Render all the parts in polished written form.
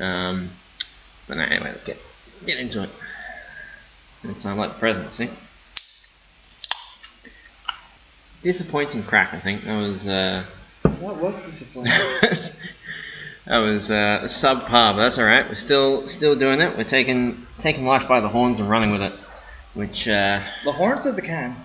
But no, anyway, let's get into it. It sounds like the present, I think. Disappointing crack, I think. That was. What was disappointing? That was subpar, but that's all right. We're still doing it. We're taking life by the horns and running with it. Which the horns of the can.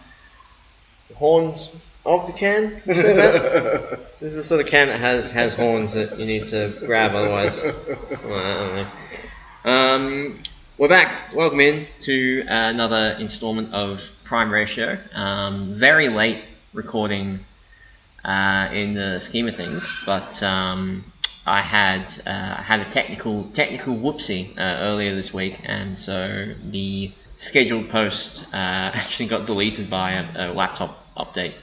The horns of the can. You say that? This is the sort of can that has horns that you need to grab, otherwise. Well, I don't know. We're back. Welcome in to another installment of Prime Ratio. Very late recording in the scheme of things, but I had a technical whoopsie earlier this week, and so the scheduled post actually got deleted by a laptop update.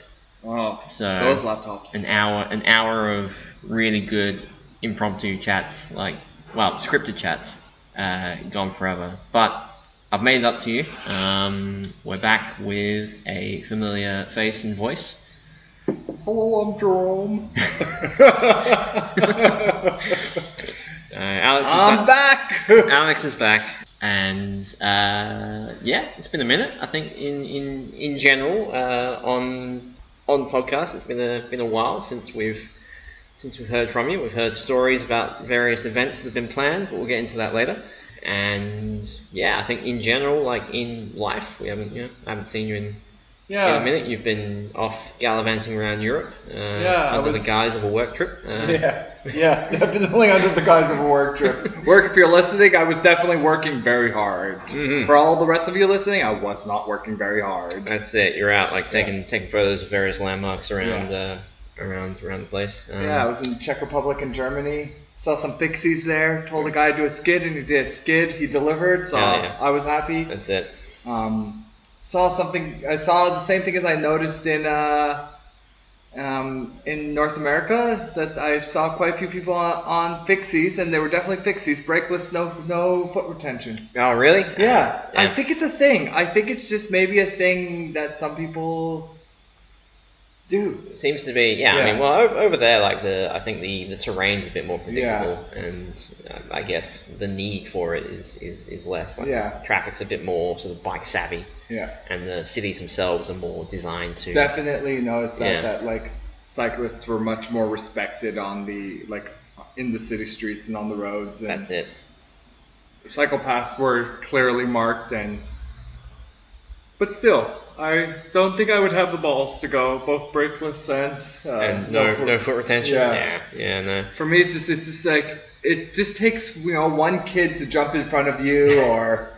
Oh, so those laptops. An hour of really good impromptu chats, scripted chats, gone forever. But I've made it up to you. We're back with a familiar face and voice. Hello, I'm Jerome. I'm back. Alex is back, and it's been a minute. I think in general on podcasts, it's been a while since we've heard from you. We've heard stories about various events that have been planned, but we'll get into that later. And yeah, I think in general, like in life, I haven't seen you in a minute. You've been off gallivanting around Europe under the guise of a work trip. Definitely under the guise of a work trip. If you're listening, I was definitely working very hard. Mm-hmm. For all the rest of you listening, I was not working very hard. That's it. You're out taking photos of various landmarks around the place. I was in Czech Republic and Germany. Saw some fixies there. Told a guy to do a skid, and he did a skid. He delivered, so I was happy. That's it. Saw something. I saw the same thing as I noticed in North America, that I saw quite a few people on fixies, and they were definitely fixies, brakeless, no foot retention. Oh, really? Yeah. I think it's a thing. I think it's just maybe a thing that some people do. It seems to be. I mean, well, over there, I think the terrain's a bit more predictable, and I guess the need for it is less. Traffic's a bit more sort of bike savvy. Yeah. And the cities themselves are more designed to. Definitely noticed that cyclists were much more respected on in the city streets and on the roads. And that's it. The cycle paths were clearly marked, but still, I don't think I would have the balls to go both brakeless and no foot retention. No. For me, it's just like it just takes one kid to jump in front of you, or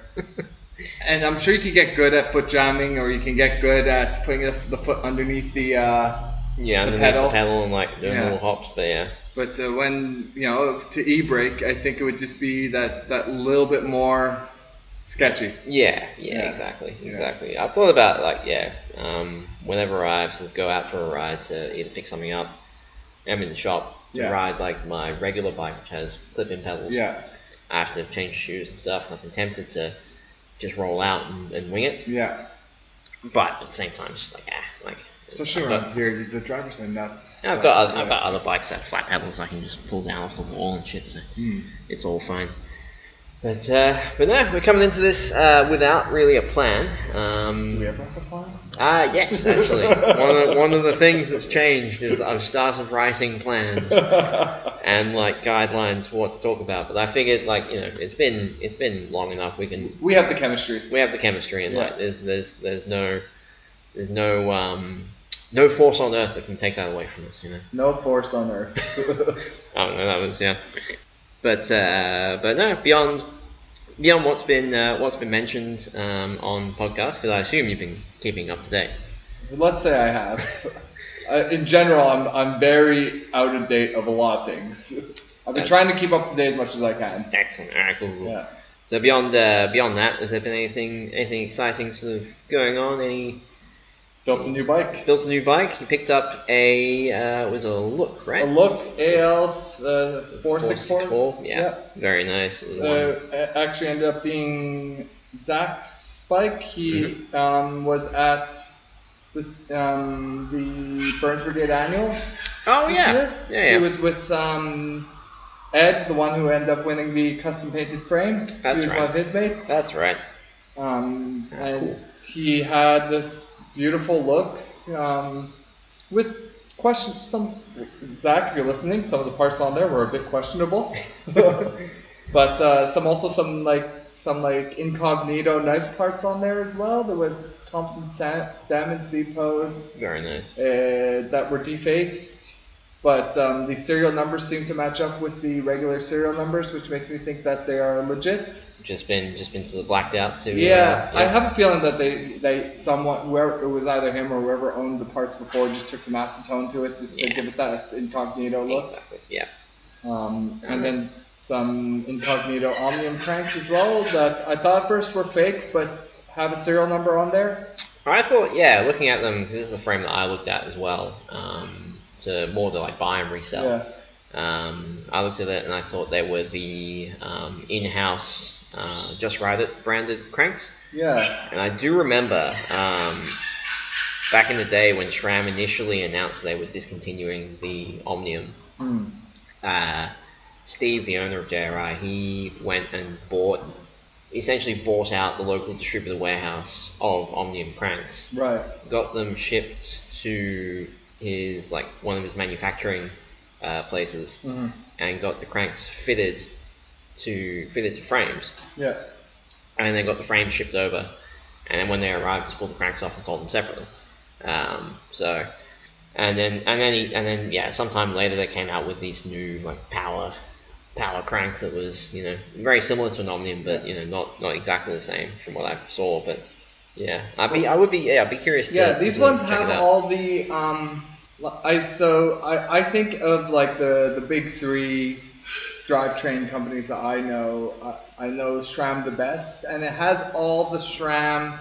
and I'm sure you can get good at foot jamming, or you can get good at putting the foot underneath the pedal and doing little hops. But when to e-brake, I think it would just be that little bit more sketchy. Exactly. I've thought about whenever I sort of go out for a ride to either pick something up, I'm in the shop to ride my regular bike, which has clip-in pedals. I have to change shoes and stuff, and I've been tempted to just roll out and wing it. But at the same time, it's especially around here, the drivers are nuts. I've got other bikes that have flat pedals I can just pull down off the wall and shit, so it's all fine. But no, we're coming into this without really a plan. Do we ever have a plan? Yes, actually. one of the things that's changed is I've started writing plans and guidelines for what to talk about. But I figured it's been long enough. We have the chemistry. And there's no force on earth that can take that away from us. No force on earth. I don't know, that was But no, beyond what's been mentioned on podcasts, because I assume you've been keeping up to date. Let's say I have. In general, I'm very out of date of a lot of things. I've been trying to keep up to date as much as I can. Excellent. All right, cool. Yeah. So beyond that, has there been anything exciting sort of going on? Built a new bike. You picked up a Look, right? A Look AL's 464. Yeah. Very nice. So it actually ended up being Zach's bike. He was at the Burns Brigade Annual. Oh this year. Yeah. He was with Ed, the one who ended up winning the custom painted frame. That's he was right. one of his mates. That's right. And cool. he had this beautiful look with questions. Zach, if you're listening, some of the parts on there were a bit questionable, but some incognito nice parts on there as well. There was Thompson stem and seed posts. Very nice. That were defaced. But the serial numbers seem to match up with the regular serial numbers, which makes me think that they are legit. Just been sort of blacked out too. Yeah, I have a feeling that they somewhat, whoever it was, either him or whoever owned the parts before, just took some acetone to it just to give it that incognito look. Exactly. Yeah. And then some incognito omnium cranks as well that I thought at first were fake, but have a serial number on there. I thought, looking at them, this is a frame that I looked at as well. To more to like buy and resell. Yeah. I looked at it and I thought they were the in-house Just Ride It branded cranks. Yeah. And I do remember back in the day when SRAM initially announced they were discontinuing the Omnium. Steve, the owner of JRI, he went and essentially bought out the local distributor warehouse of Omnium cranks. Right. Got them shipped to his one of his manufacturing places, and got the cranks fitted to frames. Yeah. And then got the frames shipped over, and then when they arrived, just pulled the cranks off and sold them separately. Sometime later they came out with these new power crank that was very similar to an Omnium, but not exactly the same from what I saw. But yeah, I'd be curious. These ones have all the I think of the big three drivetrain companies that I know. I know SRAM the best, and it has all the SRAM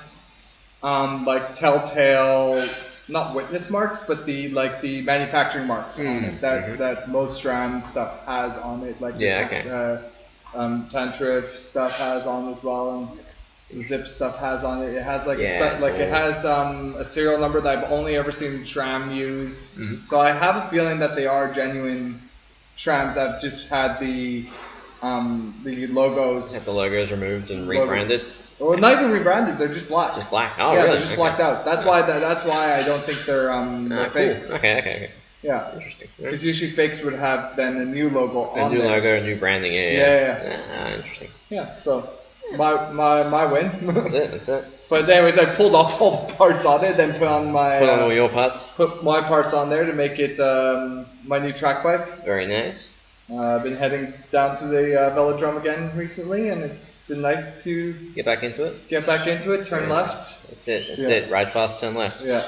telltale, not witness marks, but the manufacturing marks on it that most SRAM stuff has on it. Tantrif stuff has on as well, and Zip stuff has on it. It has it has a serial number that I've only ever seen SRAM use. So I have a feeling that they are genuine SRAMs that have just had the logos. Had the logos removed and rebranded. Well, not even rebranded. They're just black. Just black. Oh, yeah, really? They're just blacked out. That's why I don't think they're fakes. Cool. Okay. Yeah. Interesting. Because usually fakes would have then a new logo on there. A new logo, new branding. Yeah. Interesting. Yeah. So my win. That's it. But anyways, I pulled off all the parts on it, then put on all your parts. Put my parts on there to make it my new track bike. Very nice. I've been heading down to the velodrome again recently, and it's been nice to get back into it. Turn left. That's it. Ride fast, turn left. Yeah.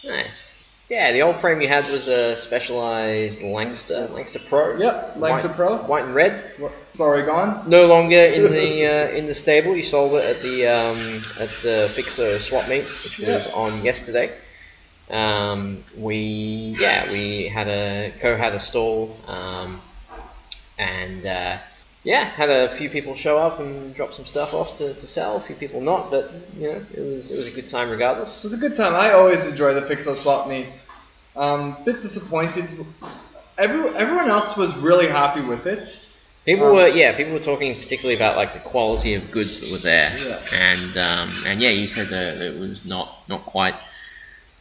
Nice. Yeah, the old frame you had was a specialized Langster Pro. Yep, Langster Pro. White and red. It's already gone. No longer in the stable. You sold it at the Fixer swap meet, which was on yesterday. We had a stall, and had a few people show up and drop some stuff off to sell. A few people not, but it was a good time regardless. It was a good time. I always enjoy the Fixo swap meets. Bit disappointed. Everyone else was really happy with it. People were talking particularly about the quality of goods that were there, and you said that it was not quite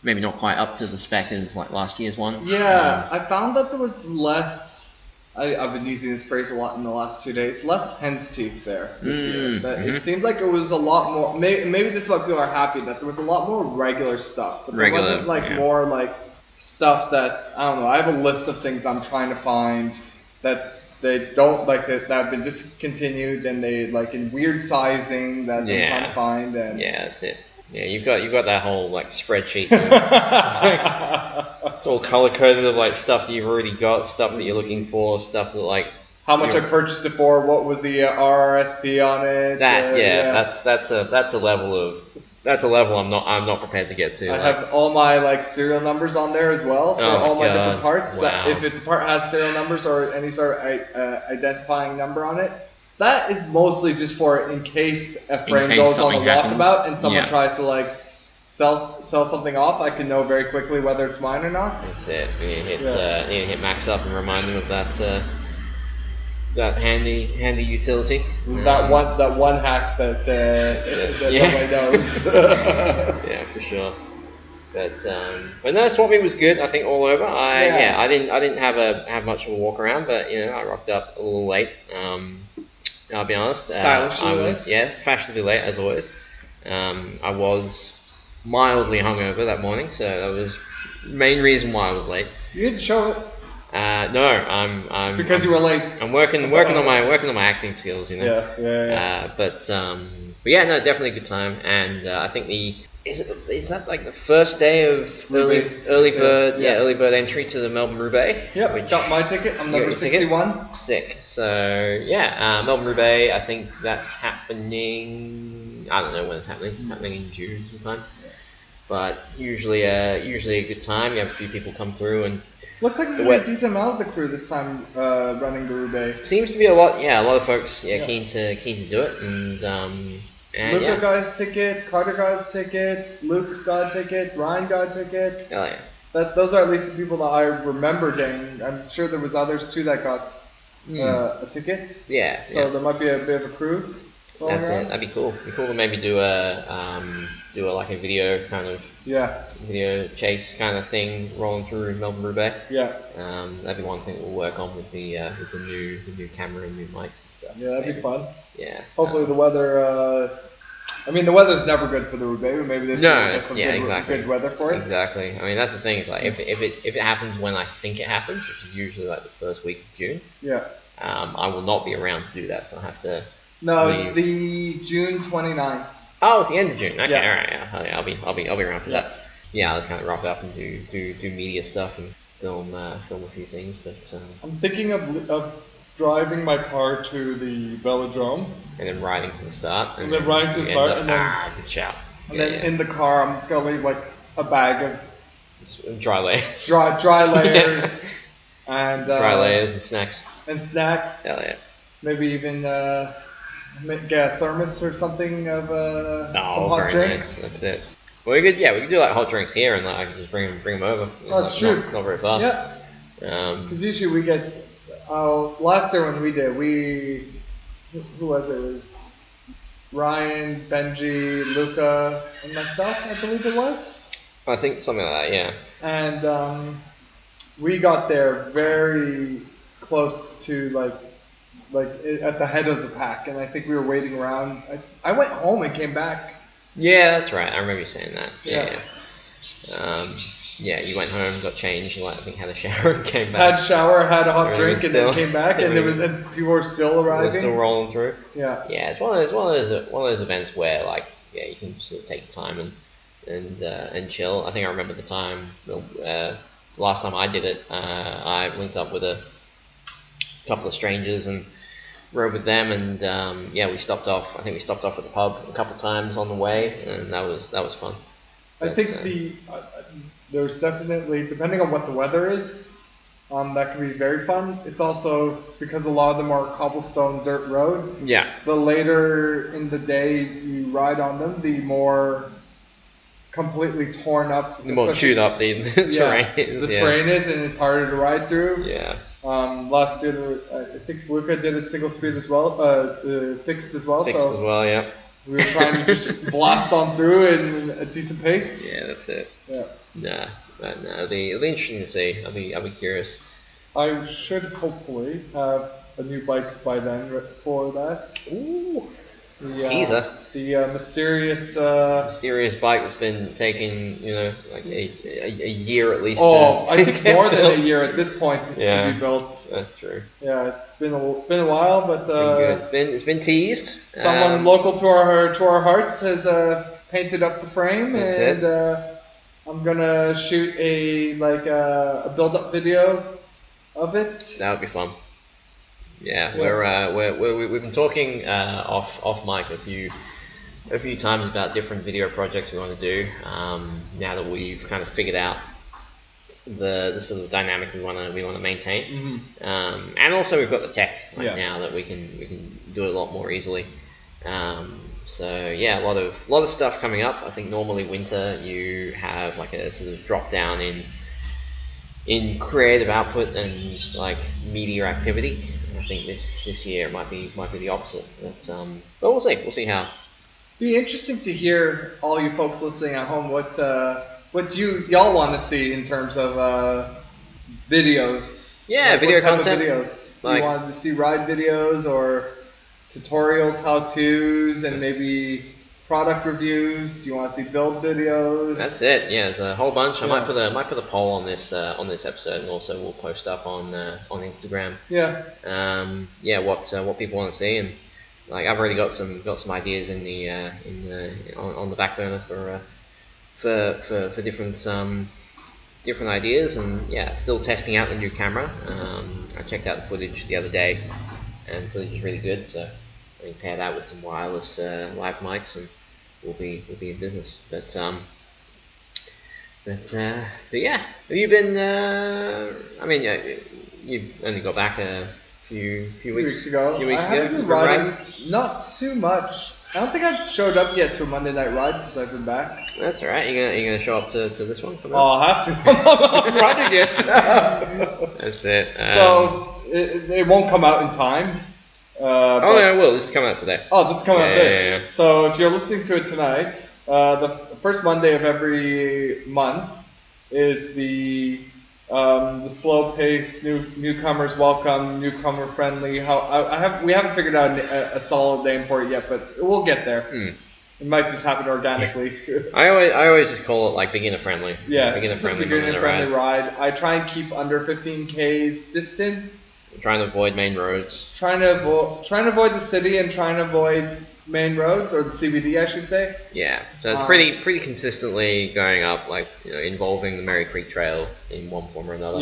up to the spec as last year's one. Yeah, I found that there was less. I've been using this phrase a lot in the last 2 days. Less hen's teeth there this year. It seemed like it was a lot more. Maybe this is why people are happy that there was a lot more regular stuff. But there wasn't more stuff that I don't know. I have a list of things I'm trying to find that they don't that have been discontinued and they in weird sizing that I'm trying to find. And that's it. Yeah, you've got that whole spreadsheet. It's all color coded of stuff that you've already got, stuff that you're looking for, stuff that how much I purchased it for, what was the RRSP on it. That's a level I'm not prepared to get to. I have all my serial numbers on there as well for all my different parts. Wow. If the part has serial numbers or any sort of identifying number on it. That is mostly just for in case a frame goes on the walkabout and someone tries to sell something off, I can know very quickly whether it's mine or not. That's it. You hit Max up and remind them of that that handy utility. That one hack that nobody knows. Yeah, for sure. But no, swapping was good. I think all over. I didn't have much of a walk around, but I rocked up a little late. I'll be honest. Stylishly I was fashionably late as always. I was mildly hungover that morning, so that was the main reason why I was late. You didn't show it. No, I'm because you were late. I'm working on my acting skills, Yeah. But yeah, no, definitely a good time, and I think is that like the first day of early bird entry to the Melbourne Roubaix? Yep, got my ticket. I'm number 61. Sick. So yeah, Melbourne Roubaix. I think that's happening. I don't know when it's happening. It's happening in June sometime. But usually a good time. You have a few people come through and. Looks like there's a decent amount of the crew this time running the Roubaix. Seems to be a lot of folks keen to do it, and Luca got his ticket, Carter got his ticket, Luke got a ticket, Ryan got a ticket. Hell yeah. Those are at least the people that I remember getting. I'm sure there was others too that got a ticket. Yeah. So there might be a bit of a crew. That's it. That'd be cool. It'd be cool to maybe do a video kind of video chase kind of thing rolling through Melbourne Roubaix. Yeah. That'd be one thing that we'll work on with the new camera and new mics and stuff. Yeah, that'd be fun. Yeah. Hopefully the weather. I mean, the weather's never good for the Roubaix, but maybe there's some good weather for it. Exactly. I mean, that's the thing. It's like if it happens when I think it happens, which is usually like the first week of June. Yeah. I will not be around to do that, so I have to. No, leave. It's the June 29th. Oh, it's the end of June. Okay, yeah. All right. Yeah, I'll be around for that. Yeah, I'll just kind of rock up and do media stuff and film a few things. But I'm thinking of driving my car to the velodrome and then riding to the start. And then riding to the start, and then good shout. And then in the car, I'm just gonna leave like a bag of dry layers. Dry layers. And dry layers and snacks. Hell yeah. Maybe even get a thermos or something of some hot drinks. Nice. That's it. Well, we could do like hot drinks here, and like I could just bring them over. That's true. Not very far. Yeah. Because usually we get. Last year when we did, who was it? It was Ryan, Benji, Luca, and myself. I believe it was. I think something like that. Yeah. And we got there very close to like at the head of the pack, and I think we were waiting around. I went home and came back. Yeah, that's right. I remember you saying that. Yeah. You went home, got changed, and I think had a shower and came back. Had a shower, had a hot drink, and then came back, and people were still arriving. Still rolling through. Yeah. Yeah, it's one of those events where you can sort of take your time and chill. I think I remember the time last time I did it. I linked up with a couple of strangers and rode with them, and we stopped off. I think we stopped off at the pub a couple of times on the way, and that was fun. I think there's definitely, depending on what the weather is, that can be very fun. It's also because a lot of them are cobblestone dirt roads. Yeah. The later in the day you ride on them, the more completely torn up, the more chewed up the terrain is. The terrain is, and it's harder to ride through. Yeah. Last year, I think Luca did it single speed as well, fixed as well. Fixed as well, yeah. We were trying to just blast on through in a decent pace. Yeah, that's it. Yeah. Nah, it'll be interesting to see. I'll be curious. I should hopefully have a new bike by then for that. Ooh. Teaser. The mysterious bike that's been taking, like a year at least. I think more than a year at this point to be built. That's true. Yeah, it's been a while, but it's been teased. Someone local to our hearts has painted up the frame, and I'm gonna shoot a build-up video of it. That would be fun. Yeah, we've been talking off mic a few times about different video projects we want to do. Now that we've kind of figured out the sort of dynamic we want to maintain, and also we've got the tech now that we can do it a lot more easily. So yeah, a lot of stuff coming up. I think normally winter you have like a sort of drop down in in creative output and like media activity. I think this year might be the opposite. But we'll see. We'll see how. Be interesting to hear all you folks listening at home what do y'all want to see in terms of videos. Yeah, like, video what type content. Of videos? Do you want to see ride videos or tutorials, how-tos, and maybe product reviews? Do you want to see build videos? That's it. Yeah, there's a whole bunch. I might put a poll on this episode, and also we'll post up on Instagram. Yeah. What people want to see, and like I've already got some ideas on the back burner for different ideas, and still testing out the new camera. I checked out the footage the other day, and the footage is really good. So I can pair that with some wireless live mics, and we'll be in business. But yeah, have you been? You only got back a few weeks ago. I haven't been riding, not too much. I don't think I've showed up yet to a Monday night ride since I've been back. That's all right. You're gonna show up to this one? I'll have to. I'm running it. That's it. So it won't come out in time. No, it will. This is coming out today. Oh, this is coming out today. Yeah. So if you're listening to it tonight, the first Monday of every month is the slow pace, newcomers welcome, newcomer friendly. We haven't figured out a solid name for it yet, but we'll get there. It might just happen organically. I always just call it like beginner friendly. Yeah, beginner friendly ride. I try and keep under 15 k's distance. Trying to avoid main roads. Trying to avoid the city and trying to avoid main roads, or the CBD, I should say. Yeah, so it's pretty consistently going up, like involving the Merry Creek Trail in one form or another.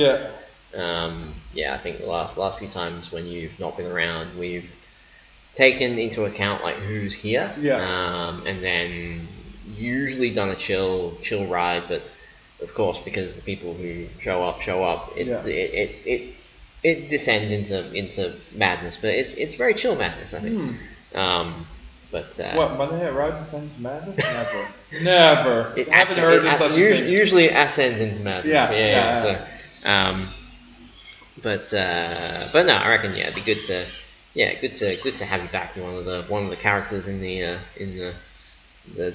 Yeah. I think the last few times when you've not been around, we've taken into account like who's here. And then usually done a chill ride, but of course because the people who show up, it descends into madness, but it's very chill madness, I think. What, Monday Night Ride descends into madness? Never. I haven't heard of such a thing. Usually it ascends into madness. Yeah. But no, I reckon it'd be good to have you back. You're one of the characters in the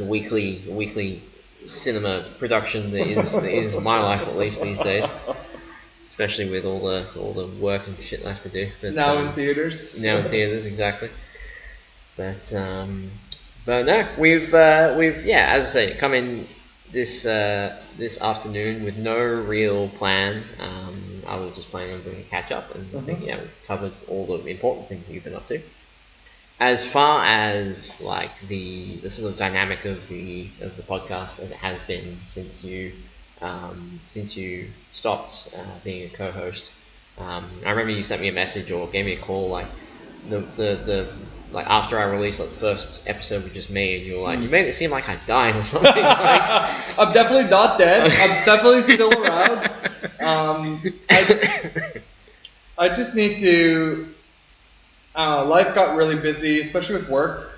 weekly cinema production that is my life, at least these days. Especially with all the work and shit I have to do. But, now in theaters. Now in theaters, exactly. But no, we've as I say, come in this afternoon with no real plan. I was just planning on doing a catch up, and I think we've covered all the important things that you've been up to. As far as like the sort of dynamic of the podcast as it has been since you stopped being a co-host, I remember you sent me a message or gave me a call like the like after I released like the first episode with just me, and you were like, you made it seem like I died or something. Like, I'm definitely not dead. I'm definitely still around. I just need to. Life got really busy, especially with work.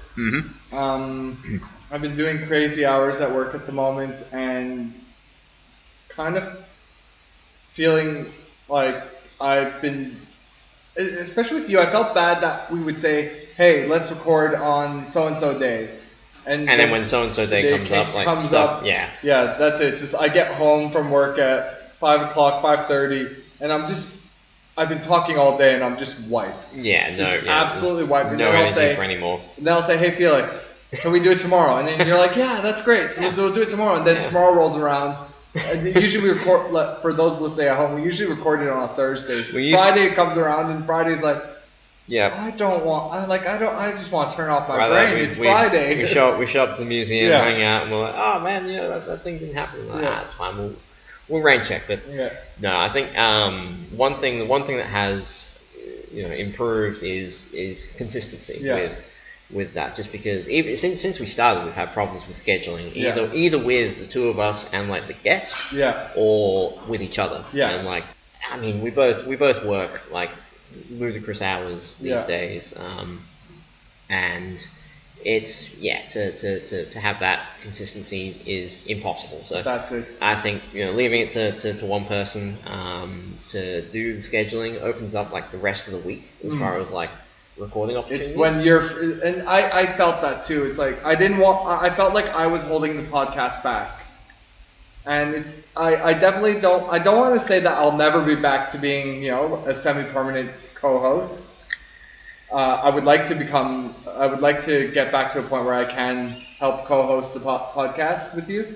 I've been doing crazy hours at work at the moment, and kind of feeling like I've been, especially with you, I felt bad that we would say, hey, let's record on so-and-so day. And then when so-and-so day comes up. Yeah, that's it. It's just I get home from work at 5 o'clock, 5:30, and I've been talking all day, and I'm just wiped. Absolutely wiped. No energy for anymore. And then I'll say, hey, Felix, can we do it tomorrow? And then you're like, yeah, that's great. We'll do it tomorrow. And then tomorrow rolls around. And usually we record, for those listening at home, we usually record it on a Thursday. Friday comes around, and Friday's like, I just want to turn off my brain. It's Friday. We show up to the museum, hang out, and we're like, oh man, that thing didn't happen. Like, it's fine. We'll rain check. But no, I think one thing that has improved is consistency with that. Just because even since we started, we've had problems with scheduling, either with the two of us and like the guest, or with each other. And like, I mean, we both work like ludicrous hours these days, and it's to have that consistency is impossible. So that's it. I think leaving it to one person to do the scheduling opens up like the rest of the week as far as like recording opportunities. It's when and I felt that too. It's like I felt like I was holding the podcast back. And I definitely don't want to say that I'll never be back to being, a semi-permanent co-host. I would like to get back to a point where I can help co-host the podcast with you.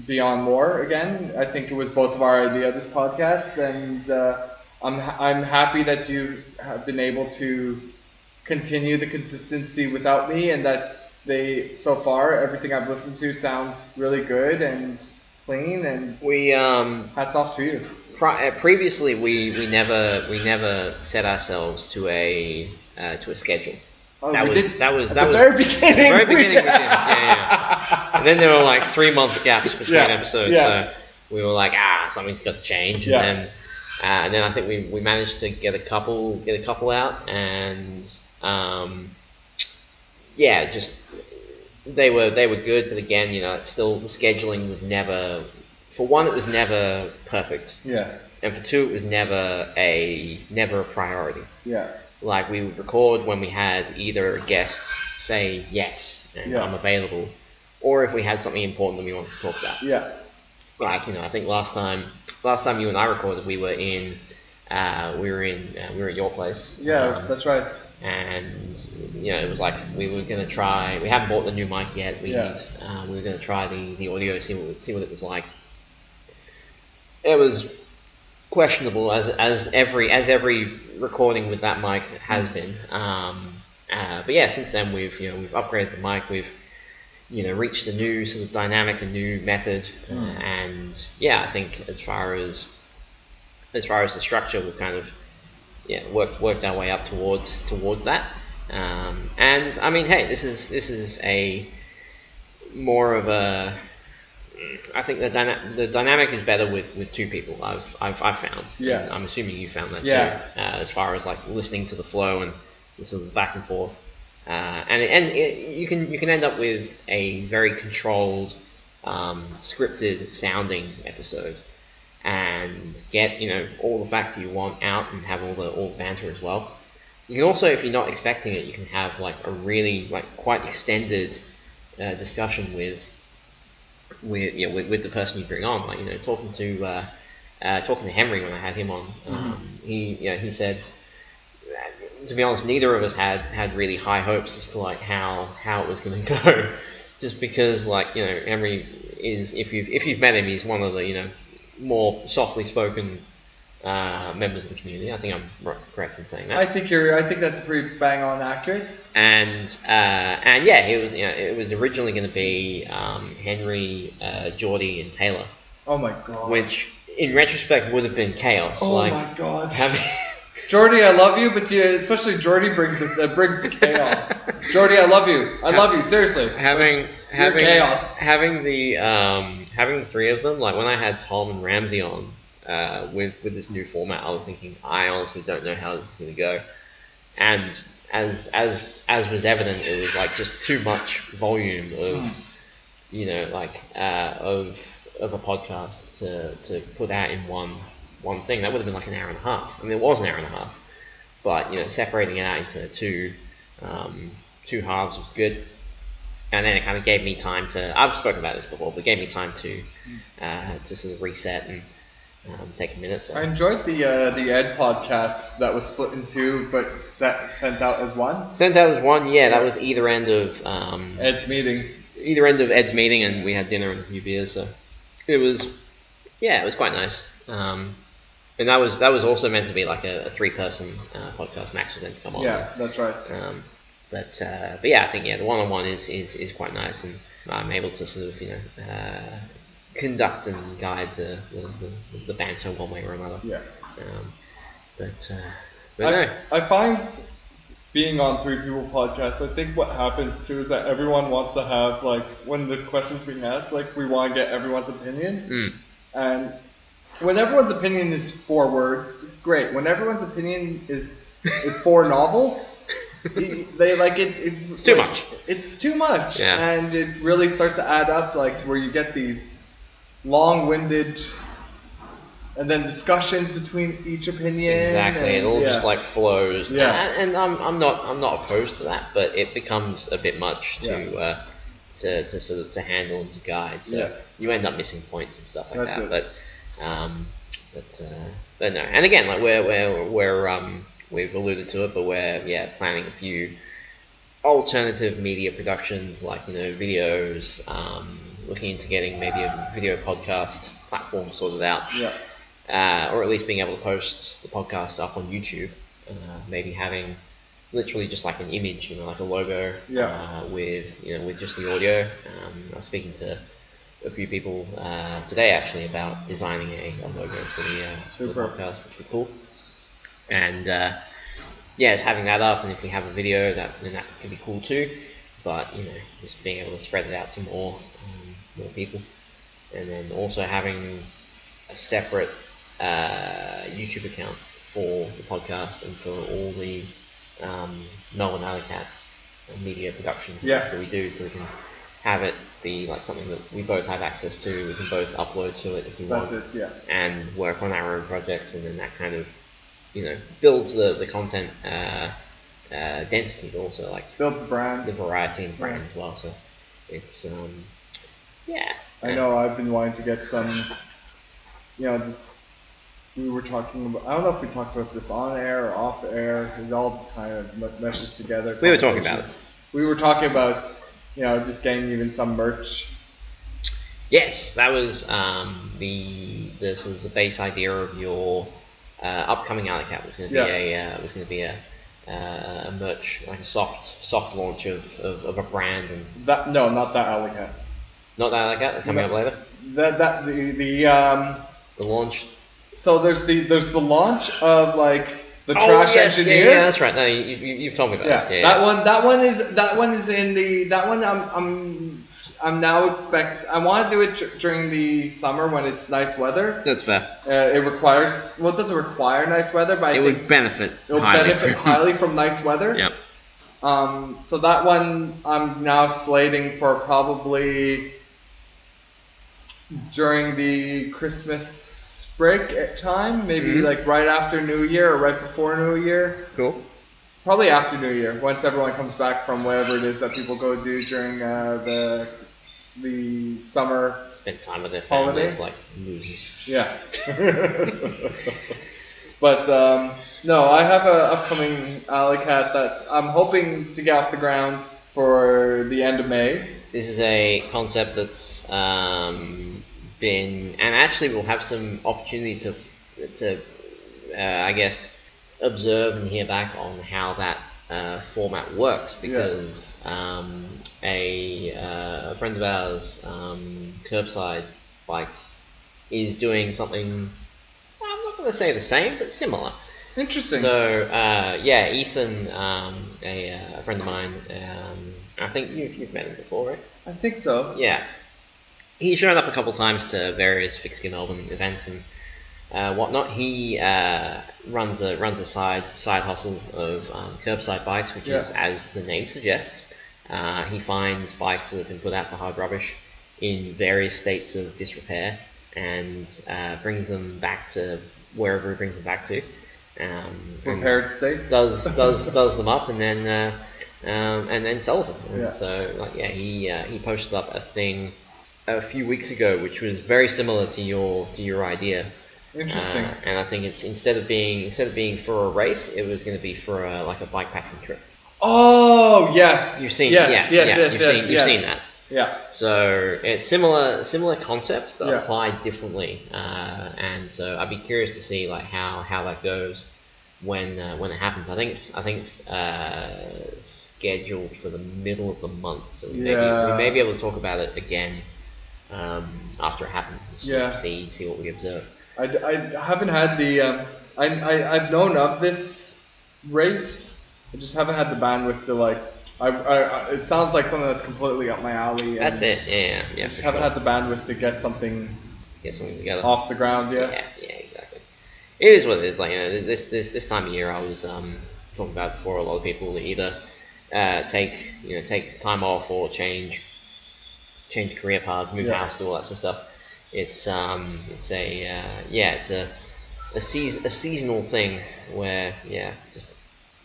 Beyond more again. I think it was both of our idea, this podcast, and I'm happy that you have been able to continue the consistency without me, and that's so far everything I've listened to sounds really good and clean, and we hats off to you. Previously we never set ourselves to a schedule. Oh, that was the very beginning. Very beginning we did. Yeah. And then there were like 3 month gaps between episodes, so we were like, something's got to change, and then I think we managed to get a couple out, and just they were good, but again, it's still, the scheduling was never, for one, it was never perfect. Yeah. And for two, it was never a priority. Yeah. Like, we would record when we had either a guest say yes and I'm available, or if we had something important that we wanted to talk about. Yeah. Like, I think last time you and I recorded, we were in your place. Yeah, that's right. And it was like we were gonna try. We haven't bought the new mic yet. We were gonna try the audio, see what it was like. It was questionable, as every recording with that mic has been. But yeah, since then we've upgraded the mic. We've reached a new sort of dynamic, a new method, and I think as far as the structure, we've kind of worked our way up towards that. And I mean, hey, this is a more of a, I think the dynamic is better with two people. I've found. Yeah. And I'm assuming you found that too. As far as like listening to the flow and the sort of back and forth. You can end up with a very controlled, scripted sounding episode, and get all the facts that you want out, and have all the banter as well. You can also, if you're not expecting it, you can have like a really quite extended discussion with the person you bring on. Like talking to Henry when I had him on. He said, to be honest, neither of us had really high hopes as to like how it was going to go, just because Henry is, if you've met him, he's one of the more softly spoken members of the community. I think I'm correct in saying that. I think that's pretty bang on accurate. And it was originally going to be Henry, Geordie, and Taylor. Oh my god. Which in retrospect would have been chaos. Oh my god. Geordie, I love you, but especially Geordie brings chaos. Geordie, I love you. I love you, seriously. Having chaos. Having the three of them, like when I had Tom and Ramsey on with this new format, I was thinking, I honestly don't know how this is going to go. And as was evident, it was like just too much volume of of a podcast to put out in one thing. That would have been like an hour and a half. I mean, it was an hour and a half, but separating it out into two halves was good. And then it kind of gave me time to, I've spoken about this before, but it gave me time to sort of reset and take a minute. So I enjoyed the Ed podcast that was split in two, but sent out as one. Sent out as one, yeah. That was either end of Ed's meeting. Either end of Ed's meeting, and we had dinner and a few beers. So it was quite nice. And that was also meant to be like a 3-person podcast. Max was meant to come on. Yeah, that's right. But yeah, I think the one-on-one is quite nice, and I'm able to sort of conduct and guide the banter one way or another. Yeah. But no. I find being on 3 people podcasts, I think what happens too is that everyone wants to have, like, when there's questions being asked, like, we want to get everyone's opinion. And when everyone's opinion is 4 words, it's great. When everyone's opinion is 4 novels, they like it. It's too much. It's too much, Yeah. and it really starts to add up, like where you get these long-winded, and then discussions between each opinion. Exactly, it all just like flows. Yeah. And I'm not opposed to that, but it becomes a bit much to sort of to handle and to guide. So you end up missing points and stuff like that. It. But no. And again, like we've alluded to it, but we're planning a few alternative media productions, like videos, looking into getting maybe a video podcast platform sorted out, or at least being able to post the podcast up on YouTube, maybe having literally just like an image, like a logo, with just the audio. I was speaking to a few people today actually about designing a logo for the podcast, which would be cool. And just having that up, and if we have a video, then that could be cool too. But just being able to spread it out to more people, and then also having a separate YouTube account for the podcast and for all the Melbourne Alleycat media productions that we do, so we can have it be like something that we both have access to. We can both upload to it if we want. That's it, and work on our own projects, and then that kind of builds the content density, but also like builds brand, the variety and brand as well. So it's I know I've been wanting to get some, just we were talking about, I don't know if we talked about this on air or off air. It all just kind of meshes together. We were talking about it. We were talking about just getting even some merch. Yes, that was the sort of the base idea of your upcoming Alleycat was going to be a merch, like a soft launch of a brand. And that not that Alleycat. Not that Alleycat. That's coming up later. The launch. So there's the launch of like the trash engineer. Yeah, that's right. No, you've told me about this. Yeah, that one is in the I'm now I want to do it during the summer when it's nice weather. That's fair. It requires, it doesn't require nice weather, but it would benefit. It will benefit highly from nice weather. Yep. So that one I'm now slating for probably during the Christmas break time, maybe like right after New Year or right before New Year. Cool. Probably after New Year, once everyone comes back from whatever it is that people go do during the summer. Spend time with their families like losers. Yeah. But no, I have an upcoming Alleycat that I'm hoping to get off the ground for the end of May. This is a concept that's been, and actually we'll have some opportunity to I guess observe and hear back on how that format works, because a friend of ours, Curbside Bikes, is doing something, I'm not going to say the same, but similar. Interesting. So Ethan, a friend of mine, I think you've met him before, right? I think so. Yeah. He's shown up a couple times to various Fix Gear Melbourne events and whatnot. He runs a side hustle of Curbside Bikes, which is, as the name suggests, he finds bikes that have been put out for hard rubbish in various states of disrepair and brings them back to wherever he brings them back to. Repaired states. Does them up and then sells them. And so he posted up a thing a few weeks ago, which was very similar to your idea. Interesting. And I think it's instead of being for a race, it was going to be for a bike packing trip. Oh yes, you've seen you've seen that. Yeah. So it's similar concept, but applied differently. And so I'd be curious to see like how that goes when it happens. I think it's scheduled for the middle of the month, so we may be able to talk about it again after it happens. See what we observe. I haven't had the I've known of this race. I just haven't had the bandwidth to like. It sounds like something that's completely up my alley. That's it. Yeah. I just haven't had the bandwidth to get something together off the ground. Yeah, exactly. It is what it is. Like this time of year, I was talked about before, a lot of people either take time off or change career paths, move house, do all that sort of stuff. It's a seasonal thing where just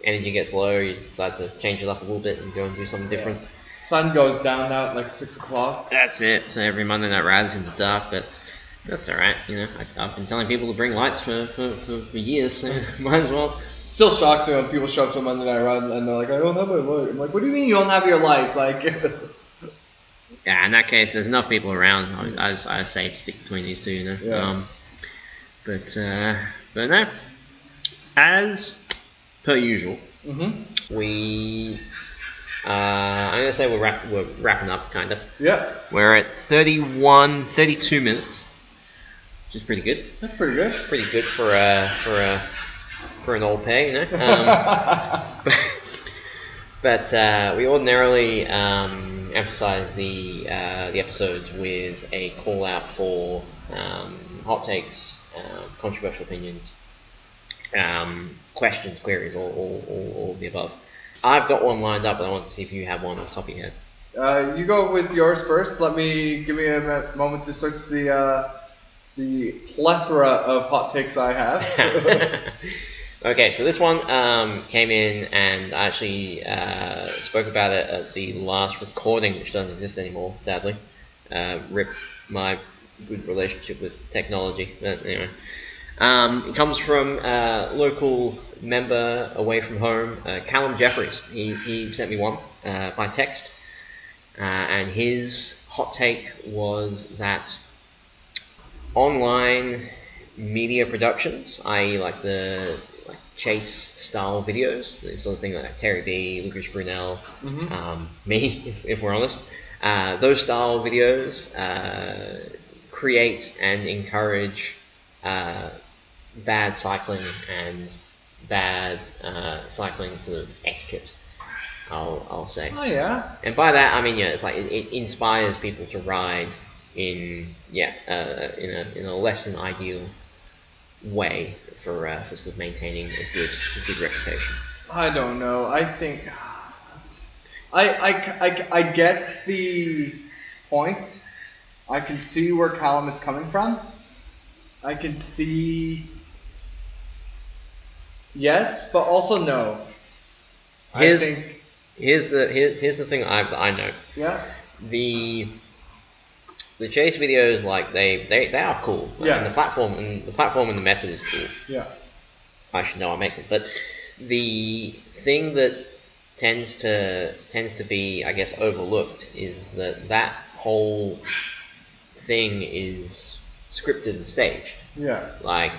energy gets low, you decide to change it up a little bit and go and do something different. Sun goes down now at like 6 o'clock. That's it. So every Monday night ride is in the dark, but that's all right. I've been telling people to bring lights for years, so might as well. Still shocks me when people show up to a Monday night ride and they're like, I don't have my light. I'm like, what do you mean you don't have your light? Like, yeah, in that case, there's enough people around. I say stick between these two, Yeah. But no, as per usual, we. I'm gonna say we're wrapping up, kind of. Yeah. We're at 32 minutes, which is pretty good. That's pretty good. Pretty good for an old peg, But we ordinarily emphasize the episodes with a call out for hot takes, controversial opinions, questions, queries, all of the above. I've got one lined up, but I want to see if you have one off the top of your head. You go with yours first. Give me a moment to search the plethora of hot takes I have. Okay, so this one came in, and I actually spoke about it at the last recording, which doesn't exist anymore, sadly. Rip my good relationship with technology. But anyway, it comes from local member away from home, Callum Jeffries. He sent me one by text, and his hot take was that online media productions, i.e. like the chase style videos, the sort of thing like Terry B, Lucas Brunel, me, if we're honest, those style videos create and encourage bad cycling and bad cycling sort of etiquette, I'll say. Oh yeah. And by that I mean it's like it inspires people to ride in a less than ideal way for sort of maintaining a good reputation. I don't know. I think I get the point. I can see where Callum is coming from. I can see yes, but also no. Here's the thing I know. Yeah. The chase videos, like they are cool. Yeah. And the platform and the method is cool. Yeah. I should know I make them. But the thing that tends to be, I guess, overlooked is that whole thing is scripted and staged. Yeah. Like,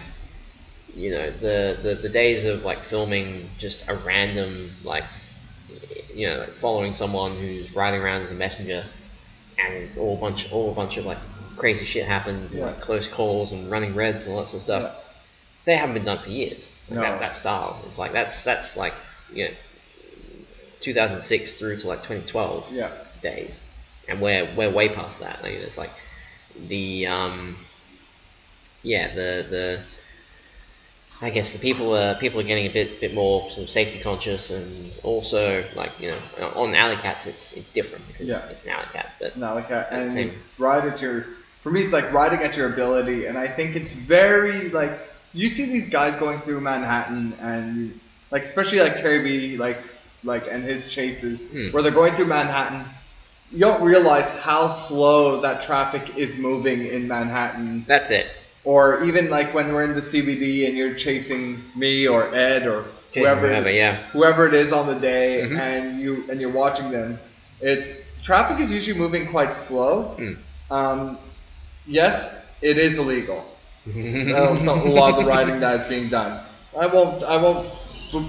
the days of like filming just a random like following someone who's riding around as a messenger, and it's all a bunch of like crazy shit happens, and like close calls and running reds and all that sort of stuff. Yeah. They haven't been done for years. Like no. that style. It's like that's like 2006 through to like 2012 days, and we're way past that. Like, it's like the I guess the people are getting a bit more sort of safety conscious, and also like on Alleycats it's different because it's an Alleycat. But it's an Alleycat, and it's for me it's like riding at your ability, and I think it's very like you see these guys going through Manhattan, and like especially like Terry B like and his chases where they're going through Manhattan. You don't realize how slow that traffic is moving in Manhattan. That's it. Or even like when we're in the CBD and you're chasing me or Ed or whoever it is on the day, and you're watching them. Traffic is usually moving quite slow. Yes, it is illegal. That's a lot of the riding that is being done. I won't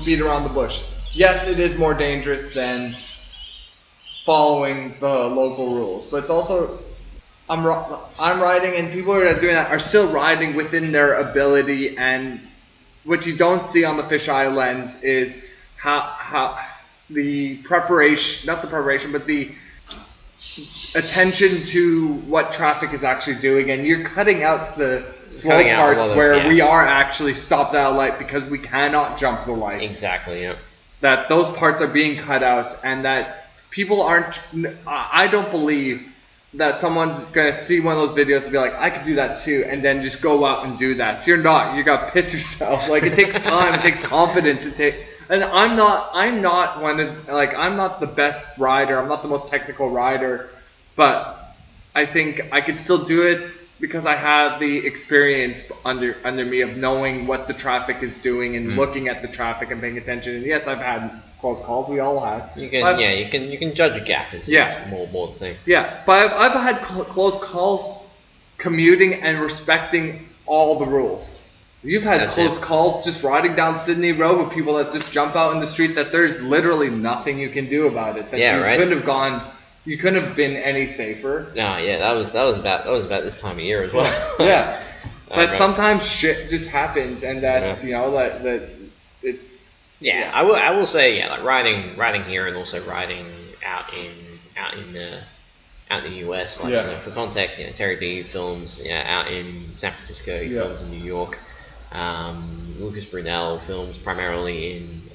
beat around the bush. Yes, it is more dangerous than following the local rules, but it's also I'm riding, and people who are doing that are still riding within their ability. And what you don't see on the fisheye lens is how the preparation, not the preparation, but the attention to what traffic is actually doing, and you're cutting out the slow parts where we are actually stopped at a light because we cannot jump the lights. Exactly, yeah. that those parts are being cut out, and that people aren't. I don't believe that someone's gonna see one of those videos and be like, I could do that too, and then just go out and do that. You're not. You gotta piss yourself. Like, it takes time. It takes confidence. And I'm not one of, like, I'm not the best rider. I'm not the most technical rider, but I think I could still do it because I have the experience under me of knowing what the traffic is doing and looking at the traffic and paying attention. And yes, I've had close calls. We all have. You can judge a gap. Is more the thing. Yeah, but I've had close calls, commuting and respecting all the rules. You've had close calls just riding down Sydney Road with people that just jump out in the street that there's literally nothing you can do about it. That you couldn't have been any safer. No, yeah, that was about this time of year as well. Yeah. But sometimes shit just happens, and that's that it's I will say like riding here and also riding out in the US, like for context, Terry B films out in San Francisco, he films in New York. Lucas Brunel films primarily in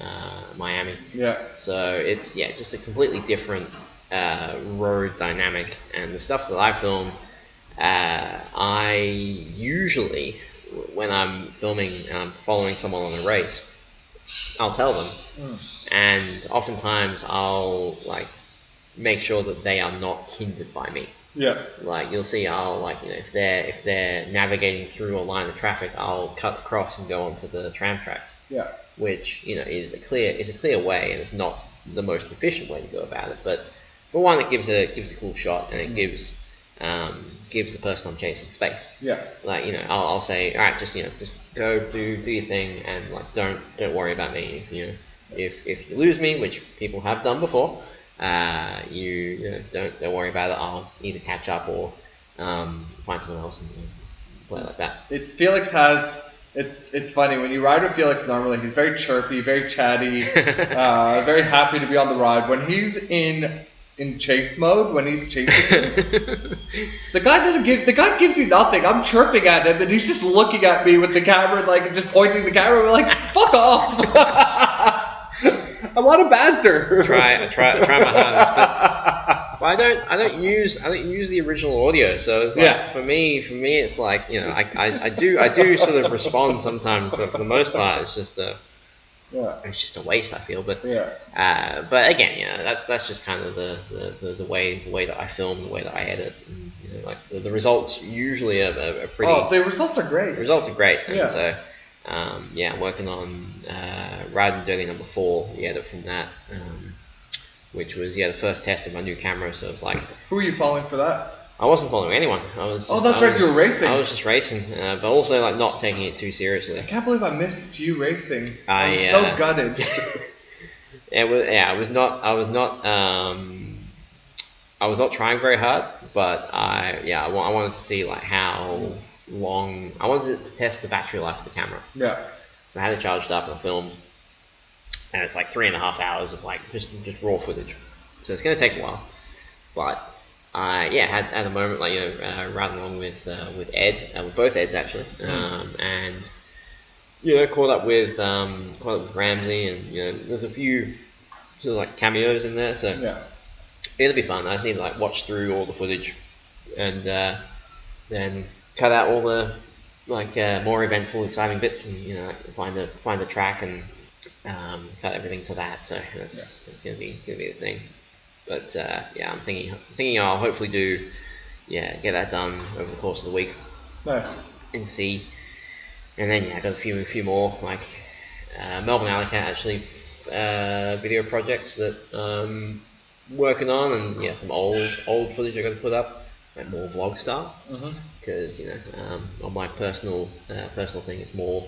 Miami. Yeah. So it's just a completely different road dynamic, and the stuff that I film, I usually, when I'm filming and I'm following someone on a race, I'll tell them, and oftentimes I'll like make sure that they are not hindered by me. Yeah. Like, you'll see, I'll if they're navigating through a line of traffic, I'll cut across and go onto the tram tracks. Yeah. Which is a clear way, and it's not the most efficient way to go about it, but one that gives a cool shot, and it gives the person I'm chasing space. Yeah. Like, I'll say, all right, just go do your thing, and like don't worry about me. If you lose me, which people have done before, don't worry about it. I'll either catch up or find someone else and play like that. It's funny when you ride with Felix. Normally he's very chirpy, very chatty, very happy to be on the ride. When he's in chase mode, when he's chasing you, the guy gives you nothing. I'm chirping at him and he's just looking at me with the camera, like just pointing the camera, like, fuck off. I want to banter. I try my hardest, but I don't use the original audio. So it's like for me it's like I do sort of respond sometimes, but for the most part it's just a waste, I feel. But but again, that's just kind of the way that I film, the way that I edit. And, like the results usually are pretty. Oh, the results are great. The results are great. And so. I'm working on Riding Dirty number 4, the edit from that, which was the first test of my new camera. So it's like, who were you following for that? I wasn't following anyone. You were racing. I was just racing, but also like not taking it too seriously. I can't believe I missed you racing. I'm so gutted. I was not trying very hard, but I wanted to see like how long. I wanted to test the battery life of the camera. Yeah. So I had it charged up and I filmed, and it's like 3.5 hours of like just raw footage. So it's going to take a while, but had a moment like riding along with Ed, with both Eds actually, and caught up with Ramsey, and there's a few sort of like cameos in there. So it'll be fun. I just need to like watch through all the footage, and then cut out all the like more eventful, exciting bits, and like find a track and cut everything to that. So that's gonna be the thing. But I'm thinking I'll hopefully get that done over the course of the week. Nice. And see, and then I got a few more like Melbourne Alleycat actually video projects that working on, and some old footage I got to put up. Like more vlog style, because on my personal thing, it's more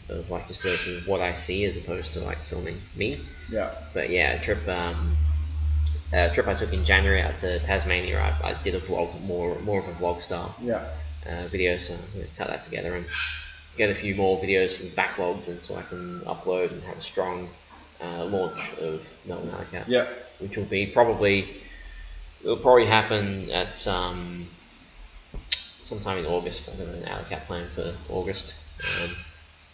of like just sort of what I see as opposed to like filming me. Yeah. But a trip I took in January out to Tasmania, I did a vlog, more of a vlog style video, so I'm gonna cut that together and get a few more videos backlogged, and so I can upload and have a strong launch of Melbourne Alleycat. Yeah. Which will be it'll probably happen at sometime in August. I got an Alleycat plan for August.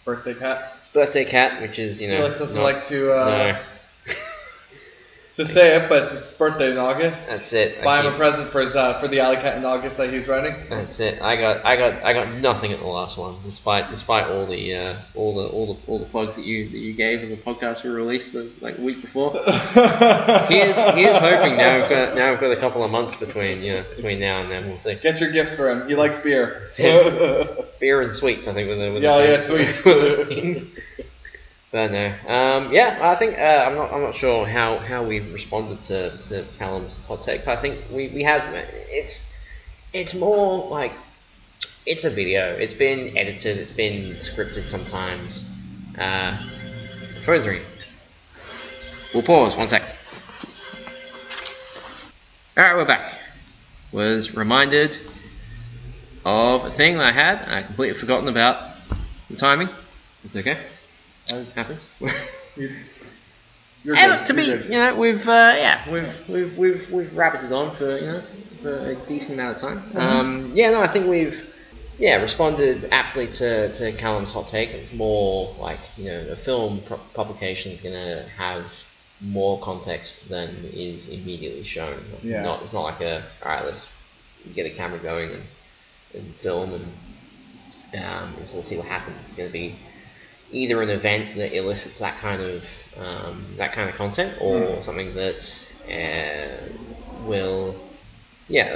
Birthday cat, which is Felix doesn't like to To say it, but it's his birthday in August. That's it. Buy him a present for his for the Alleycat in August that he's running. That's it. I got nothing at the last one, despite all the plugs that you gave in the podcast we released like a week before. he is hoping now we've got a couple of months between now and then. We'll see. Get your gifts for him. He likes beer. Beer and sweets, I think. Sweets. But no, I think I'm not sure how we responded to Callum's hot take, but I think we have it's more like it's a video. It's been edited. It's been scripted sometimes. Phone's ringing. We'll pause 1 sec. All right, we're back. Was reminded of a thing that I had. I completely forgotten about the timing. It's okay. It happens. Look, to me, we've rabbited on for a decent amount of time. I think we've responded aptly to Callum's hot take. It's more like a film publication is gonna have more context than is immediately shown. It's not like all right, let's get a camera going and film and sort of see what happens. It's gonna be either an event that elicits that kind of content, or something that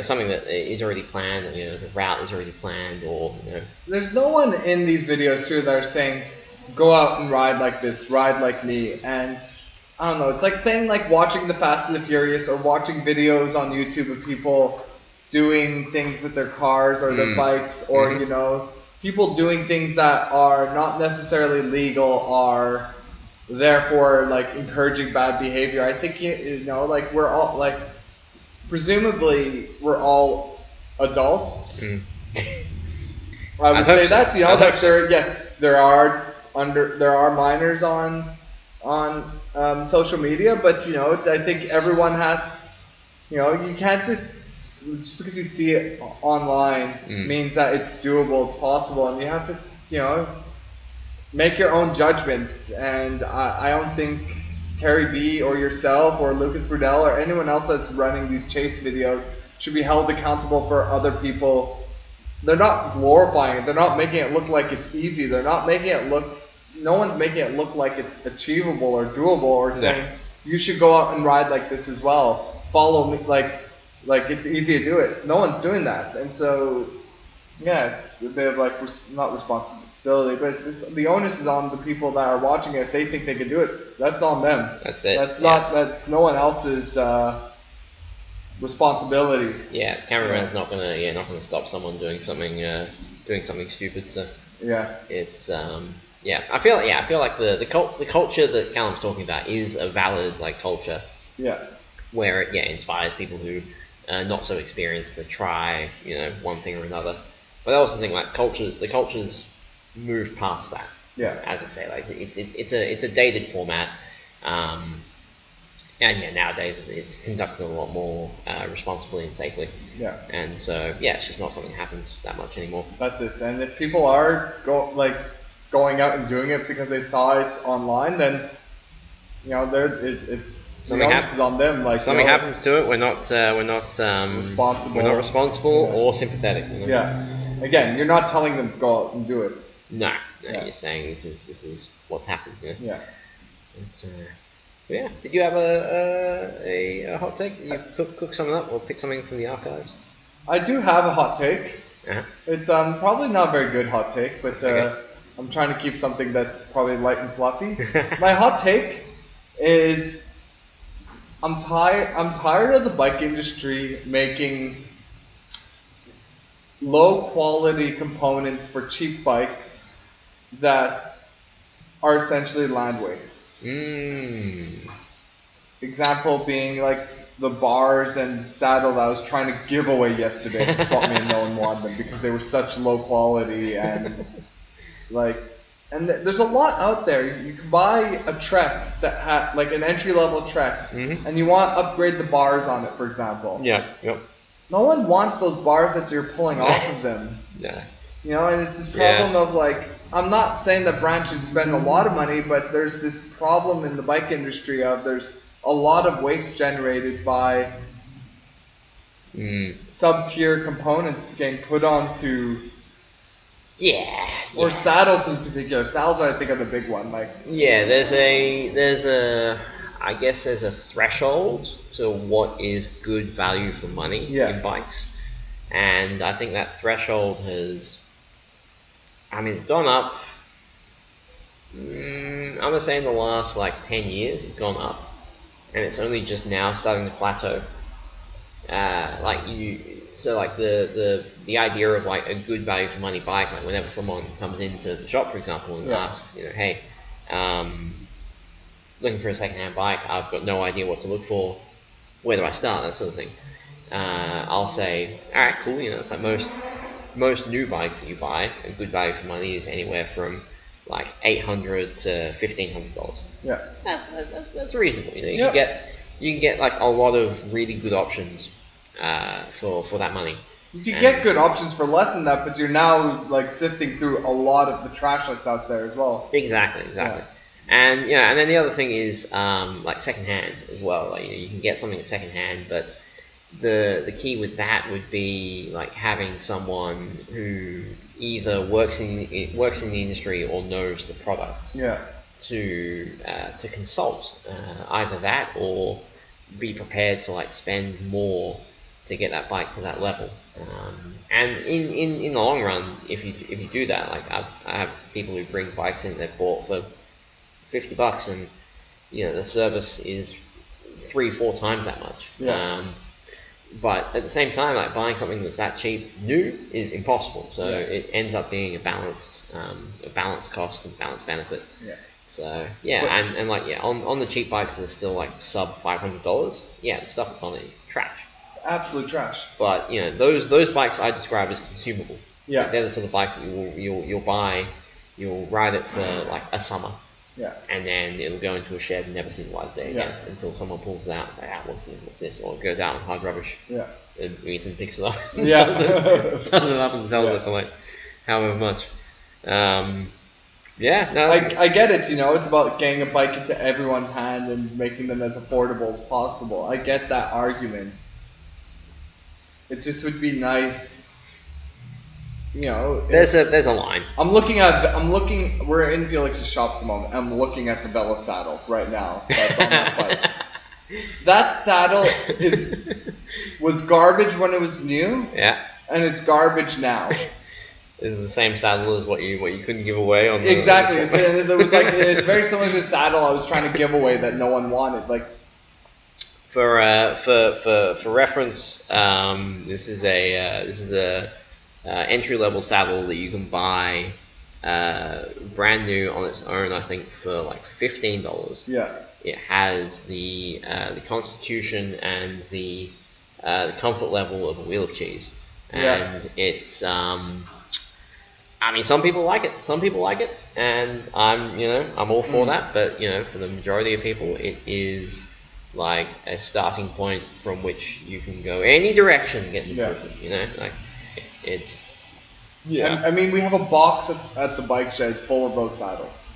something that is already planned. The route is already planned, or There's no one in these videos too that are saying, "Go out and ride like this, ride like me," and I don't know. It's like saying watching the Fast and the Furious or watching videos on YouTube of people doing things with their cars or their bikes, or people doing things that are not necessarily legal are therefore encouraging bad behavior. I think we're all presumably we're all adults. I would say that there are minors on social media, but I think everyone has you can't just because you see it online means that it's doable, it's possible, and you have to make your own judgments. And I don't think Terry B or yourself or Lucas Brudel or anyone else that's running these chase videos should be held accountable for other people. They're not glorifying it. They're not making it look like it's easy. They're not making it look. No one's making it look like it's achievable or doable, or saying you should go out and ride like this as well. Follow me, like it's easy to do it. No one's doing that, and so it's a bit of not responsibility, but it's the onus is on the people that are watching it. If they think they can do it, that's on them. That's it. That's no one else's responsibility. Yeah, cameraman's not gonna stop someone doing something stupid. So it's I feel like the culture that Callum's talking about is a valid culture. Where it inspires people who are not so experienced to try one thing or another. But I also think the culture's moved past that. As I say, it's a dated format. Nowadays it's conducted a lot more responsibly and safely. And so it's just not something that happens that much anymore. That's it. And if people are going out and doing it because they saw it online, then it's the onus is on them. Something happens to it, we're not responsible. We're not responsible or sympathetic. Again, you're not telling them to go out and do it. No, you're saying this is what's happened. Did you have a hot take? You cook something up or pick something from the archives? I do have a hot take. It's probably not a very good hot take, but I'm trying to keep something that's probably light and fluffy. My hot take is I'm tired of the bike industry making low quality components for cheap bikes that are essentially land waste. Example being the bars and saddle that I was trying to give away yesterday to Swap Me and no one wanted them because they were such low quality and and there's a lot out there. You can buy a Trek that had an entry level Trek, and you want to upgrade the bars on it, for example. No one wants those bars that you're pulling off of them. And it's this problem of I'm not saying that brands should spend a lot of money, but there's this problem in the bike industry of there's a lot of waste generated by sub-tier components getting put onto or saddles in particular. Saddles, I think, are the big one. Like there's a threshold to what is good value for money in bikes, and I think that threshold has, it's gone up. I'm gonna say in the last like 10 years it's gone up, and it's only just now starting to plateau. The idea of like a good value for money bike, like whenever someone comes into the shop, for example, and asks, hey, looking for a second-hand bike, I've got no idea what to look for, where do I start, that sort of thing. I'll say, all right, cool, it's like most new bikes that you buy, a good value for money is anywhere from like $800 to $1,500. Yeah, that's reasonable. You can get like a lot of really good options for that money. You can get good options for less than that, but you're now like sifting through a lot of the trash that's out there as well. Exactly. Yeah. And and then the other thing is like secondhand as well. Like you can get something secondhand, but the key with that would be like having someone who either works in the industry or knows the product. To consult either that or be prepared to like spend more to get that bike to that level. And in the long run, if you do that, like I have people who bring bikes in they've bought for $50, and the service is 3-4 times that much. But at the same time, like buying something that's that cheap new is impossible. So it ends up being a balanced cost and balanced benefit. So on the cheap bikes that are still like sub $500, the stuff that's on it is trash. Absolute trash. But those bikes I describe as consumable. Yeah. They're the sort of bikes that you'll buy, you'll ride it for like a summer. Yeah. And then it'll go into a shed and never see the light of day again until someone pulls it out and says, what's this? Or it goes out in hard rubbish. Yeah. And Ethan picks it up. Yeah. does it up and sells it for like however much. I get it, it's about getting a bike into everyone's hand and making them as affordable as possible. I get that argument. It just would be nice, There's a line. We're in Felix's shop at the moment. I'm looking at the Velo saddle right now. That's on that bike. That saddle was garbage when it was new. Yeah. And it's garbage now. This is the same saddle as what you couldn't give away on the exactly. It's very similar to the saddle I was trying to give away that no one wanted. Like for reference, this is a entry level saddle that you can buy brand new on its own. I think for like $15. Yeah. It has the constitution and the comfort level of a wheel of cheese, and it's some people like it, and I'm all for that, but for the majority of people it is like a starting point from which you can go any direction and get improvement. Like it's we have a box at the bike shed full of those saddles.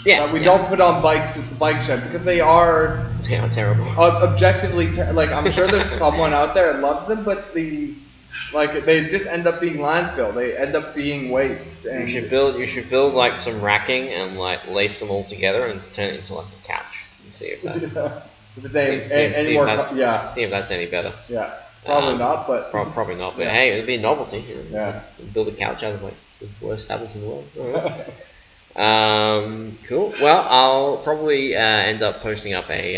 We don't put on bikes at the bike shed because they are terrible. Objectively, I'm sure there's someone out there that loves them, but they just end up being landfill. They end up being waste. And you should build like some racking and like lace them all together and turn it into like a couch and see if that's if it's any more. See if that's any better. Yeah. Probably not, but probably not. But hey, it'd be a novelty. Build a couch out of like the worst saddles in the world. All right. Cool. Well, I'll probably end up posting up a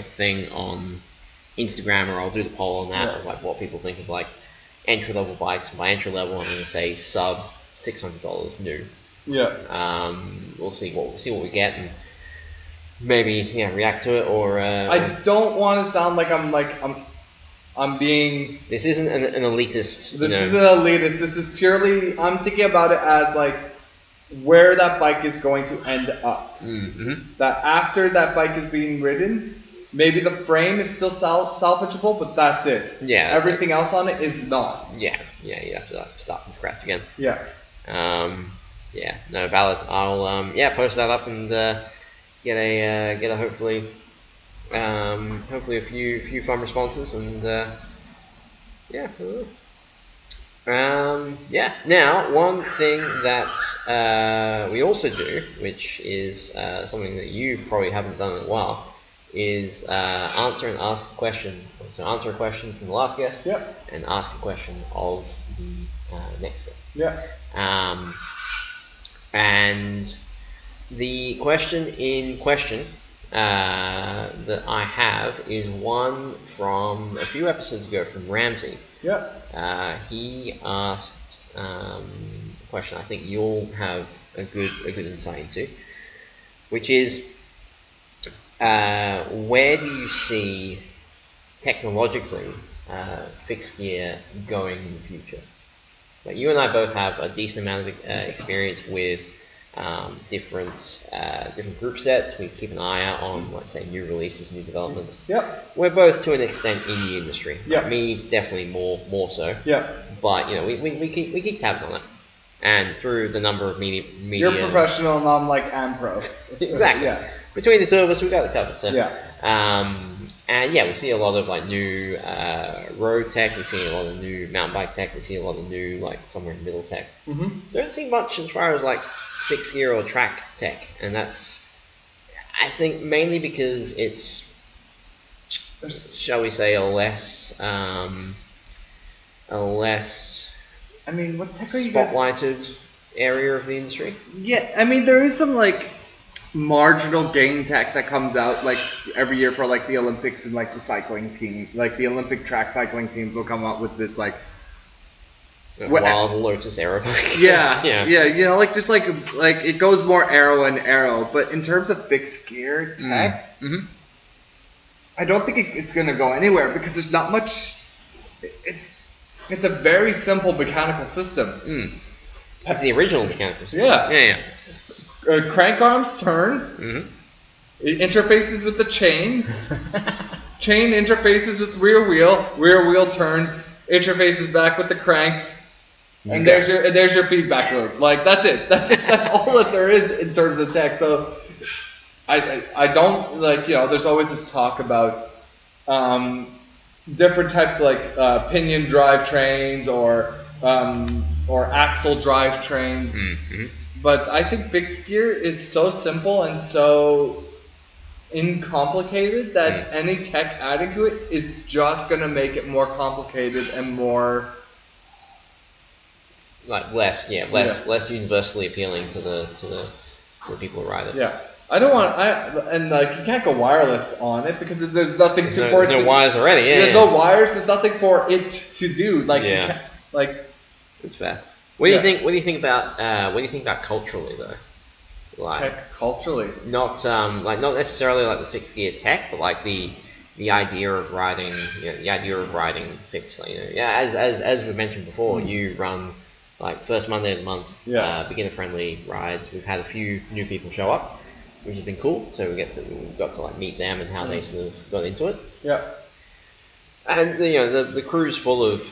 thing on Instagram, or I'll do the poll on that of like what people think of like entry level bikes. And by entry level, I'm going to say sub $600 new. Yeah. We'll see what we get and maybe react to it or. I don't want to sound like I'm being. This isn't an elitist. This isn't elitist. This is purely. I'm thinking about it as like where that bike is going to end up. Mm-hmm. That after that bike is being ridden, maybe the frame is still salvageable, but that's it. Yeah. Everything else on it is not. Yeah. You have to start from scratch again. Yeah. Yeah, no, valid. I'll post that up and get a hopefully a few fun responses and yeah. Now, one thing that we also do, which is something that you probably haven't done in a while, is answer and ask a question. So answer a question from the last guest, and ask a question of the next guest. And the question in question that I have is one from a few episodes ago from Ramsey. He asked a question I think you'll have a good insight into, which is where do you see technologically fixed gear going in the future? Like you and I both have a decent amount of experience with different group sets. We keep an eye out on, let's say, new releases, new developments. We're both to an extent in the industry. Me, definitely more so. But you know, we keep tabs on it, and through the number of media. You're professional, and I'm like I'm pro. Exactly. Between the two of us, we got it covered. So and yeah, we see a lot of like new road tech. We see a lot of new mountain bike tech. We see a lot of new like somewhere in the middle tech. Don't see much as far as like fixed gear or track tech, and that's I think mainly because it's, shall we say, a less I mean, what tech are you spotlighted area of the industry. Yeah, I mean there is some like marginal gain tech that comes out like every year for like the Olympics and like the cycling teams, like the Olympic track cycling teams will come out with this like wild Lotus aero bike. Yeah, you know, like just like it goes more aero, but in terms of fixed gear tech, I don't think it's gonna go anywhere because there's not much. It's a very simple mechanical system. It's the original mechanical system. Yeah. Crank arms turn. It interfaces with the chain. Chain interfaces with rear wheel turns, interfaces back with the cranks, and there's your feedback loop. Like that's it. That's all that there is in terms of tech. So I don't like, you know, there's always this talk about different types like pinion drive trains or axle drive trains. But I think fixed gear is so simple and so uncomplicated that any tech adding to it is just gonna make it more complicated and more like less universally appealing to the people who ride it. I don't want and like you can't go wireless on it because there's nothing for it. There's no wires already. There's no wires. There's nothing for it to do. Like you can't, like it's fair. What do you think? What do you think about culturally though? Like tech culturally, not necessarily like the fixed gear tech, but like the idea of riding, fixed. Like, you know, as we mentioned before, you run like first Monday of the month, beginner friendly rides. We've had a few new people show up, which has been cool. So we got to like meet them and how they sort of got into it. And you know the crew's full of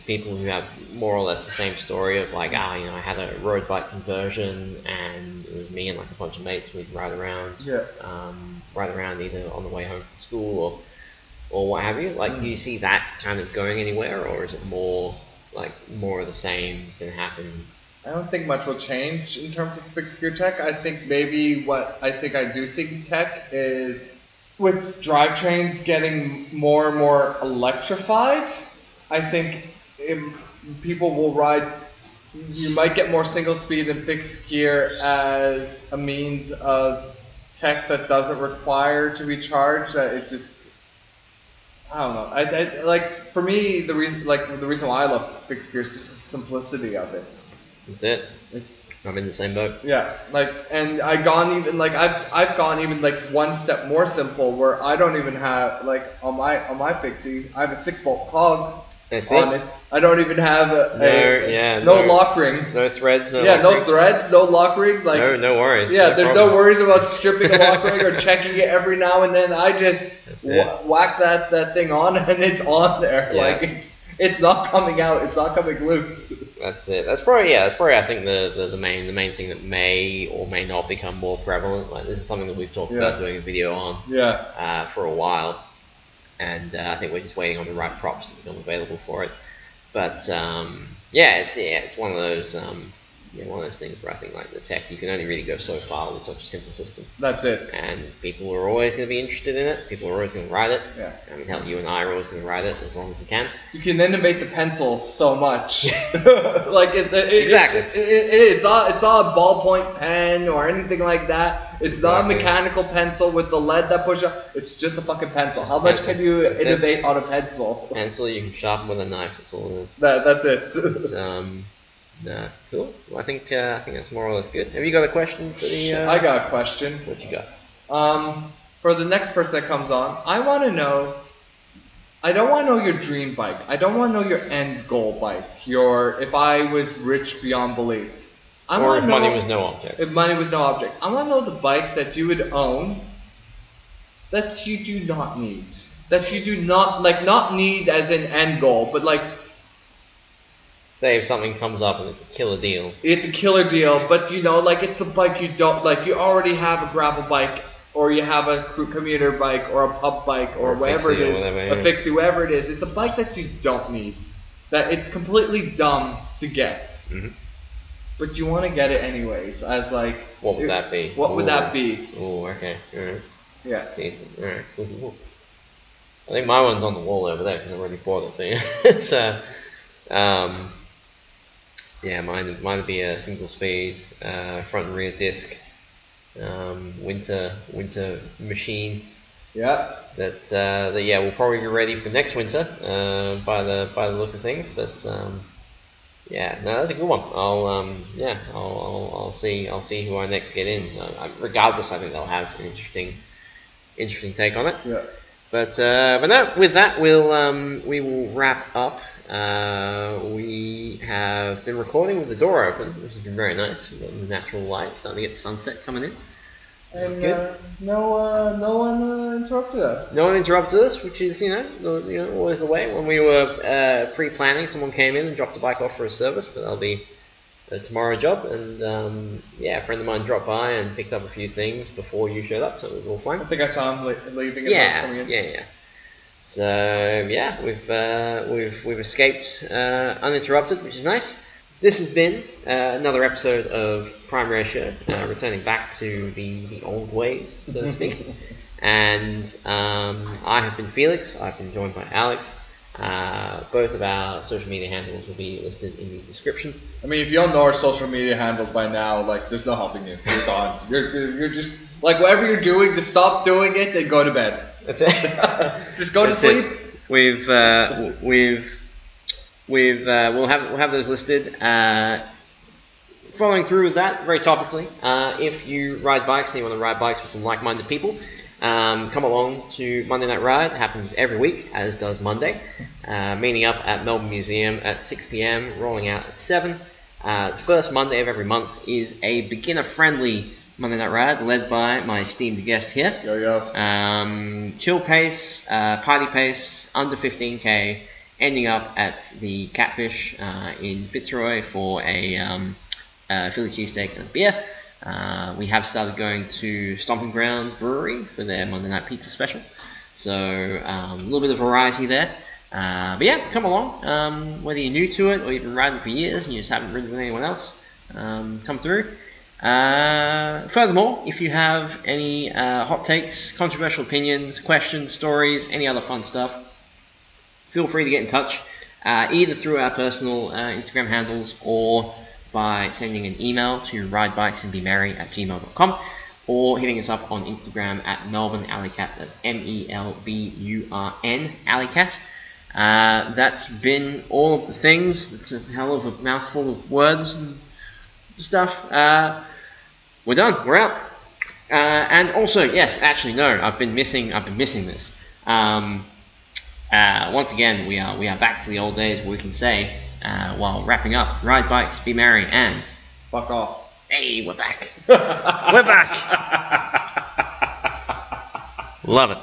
people who have more or less the same story of like, you know, I had a road bike conversion and it was me and like a bunch of mates. We'd ride around either on the way home from school or what have you. Like, do you see that kind of going anywhere, or is it more of the same gonna happen? I don't think much will change in terms of fixed gear tech. I think maybe what I do see in tech is with drivetrains getting more and more electrified, I think people will ride. You might get more single speed and fixed gear as a means of tech that doesn't require to be charged. That it's just, I don't know. I like, for me, the reason why I love fixed gear is just the simplicity of it. That's it. I'm in the same boat. Yeah, like, and I've gone even like one step more simple where I don't even have like on my fixie, I have a 6-volt cog. That's on it. I don't even have no lock ring. No threads. No threads. No lock ring. Like no worries. Yeah, there's no worries about stripping a lock ring or checking it every now and then. I just whack that thing on and it's on there. Yeah. Like It's not coming out. It's not coming loose. That's it. That's probably I think the main thing that may or may not become more prevalent. Like this is something that we've talked about doing a video on. For a while, and I think we're just waiting on the right props to become available for it. But it's one of those things where I think like the tech, you can only really go so far with such a simple system. That's it. And people are always going to be interested in it. People are always going to ride it. Yeah. I mean, hell, you and I are always going to ride it as long as we can. You can innovate the pencil so much. Exactly. It's not a ballpoint pen or anything like that. It's not a mechanical pencil with the lead that pushes up. It's just a fucking pencil. How much can you innovate on a pencil? Pencil you can sharpen with a knife. That's all it is. That's it. It's, cool. Well, I think that's more or less good. Have you got a question for the? I got a question. What you got? For the next person that comes on, I want to know. I don't want to know your dream bike. I don't want to know your end goal bike. If I was rich beyond beliefs. Or if money was no object. If money was no object, I want to know the bike that you would own that you do not need. That you do not not need as an end goal, but like. Say if something comes up and it's a killer deal. It's a killer deal, but it's a bike you don't like. You already have a gravel bike, or you have a commuter bike, or a pub bike, or whatever it is, a fixie, whatever it is. It's a bike that you don't need. That it's completely dumb to get, but you want to get it anyways. As like, what would that be? What would that be? Oh, okay, all right. Yeah, decent. All right, cool. I think my one's on the wall over there because I already bought it. It's mine would be a single speed, front and rear disc, winter machine. Yeah. That will probably be ready for next winter, by the look of things. But that's a good one. I'll see who I next get in. Regardless, I think they'll have an interesting take on it. Yeah. But no, with that we will wrap up. We have been recording with the door open, which has been very nice. We've got the natural light, starting to get the sunset coming in. And no one interrupted us. No one interrupted us, which is always the way. When we were pre-planning, someone came in and dropped the bike off for a service, but that'll be a tomorrow job. And a friend of mine dropped by and picked up a few things before you showed up, so it was all fine. I think I saw him leaving as I was coming in. Yeah. So we've escaped uninterrupted, which is nice. This has been another episode of Prime Ratio, returning back to the old ways, so to speak. And I have been Felix. I've been joined by Alex. Both of our social media handles will be listed in the description. I mean, if you don't know our social media handles by now, there's no helping you. You're gone. You're just whatever you're doing, just stop doing it and go to bed. That's it. Just go to sleep. We'll have those listed. Following through with that, very topically, if you ride bikes and you want to ride bikes with some like-minded people, come along to Monday Night Ride. It happens every week, as does Monday. Meeting up at Melbourne Museum at 6 p.m, rolling out at 7. The first Monday of every month is a beginner-friendly Monday Night Ride, led by my esteemed guest here. Yo. Chill pace, party pace, under 15k, ending up at the Catfish in Fitzroy for a Philly cheesesteak and a beer. We have started going to Stomping Ground Brewery for their Monday Night Pizza special. So a little bit of variety there. But come along. Whether you're new to it or you've been riding for years and you just haven't ridden with anyone else, come through. Furthermore, if you have any hot takes, controversial opinions, questions, stories, any other fun stuff, feel free to get in touch, either through our personal Instagram handles or by sending an email to ridebikesandbemerry@gmail.com or hitting us up on Instagram at Melbourne Alleycat. That's MELBURN Alleycat. That's been all of the things. It's a hell of a mouthful of words and stuff. We're done. We're out. And also, yes, actually, no, I've been missing this. Once again, we are back to the old days where we can say, while wrapping up, ride bikes, be merry, and fuck off. Hey, we're back. We're back. Love it.